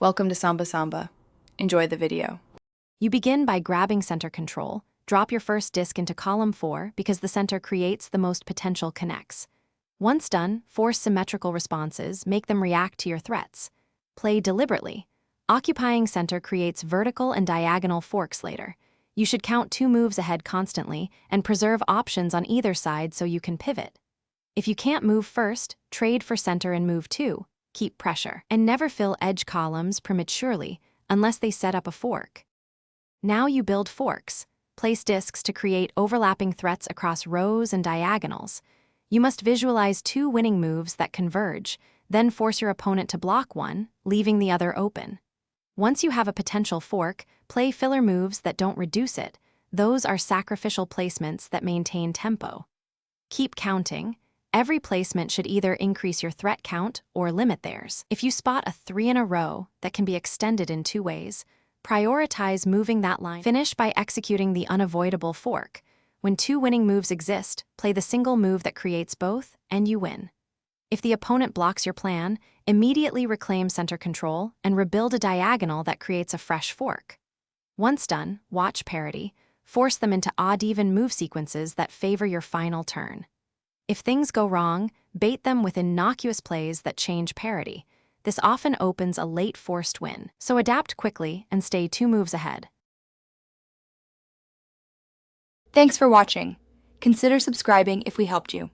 Welcome to Samba Samba. Enjoy the video. You begin by grabbing center control. Drop your first disc into column 4 because the center creates the most potential connects. Once done, force symmetrical responses, make them react to your threats. Play deliberately. Occupying center creates vertical and diagonal forks later. You should count 2 moves ahead constantly and preserve options on either side so you can pivot. If you can't move first, trade for center and move 2. Keep pressure. And never fill edge columns prematurely unless they set up a fork. Now you build forks. Place discs to create overlapping threats across rows and diagonals. You must visualize 2 winning moves that converge, then force your opponent to block one, leaving the other open. Once you have a potential fork, play filler moves that don't reduce it. Those are sacrificial placements that maintain tempo. Keep counting. Every placement should either increase your threat count or limit theirs. If you spot a 3 in a row that can be extended in 2 ways, prioritize moving that line. Finish by executing the unavoidable fork. When 2 winning moves exist, play the single move that creates both, and you win. If the opponent blocks your plan, immediately reclaim center control and rebuild a diagonal that creates a fresh fork. Once done, watch parity. Force them into odd-even move sequences that favor your final turn. If things go wrong, bait them with innocuous plays that change parity. This often opens a late forced win, so adapt quickly and stay 2 moves ahead. Thanks for watching. Consider subscribing if we helped you.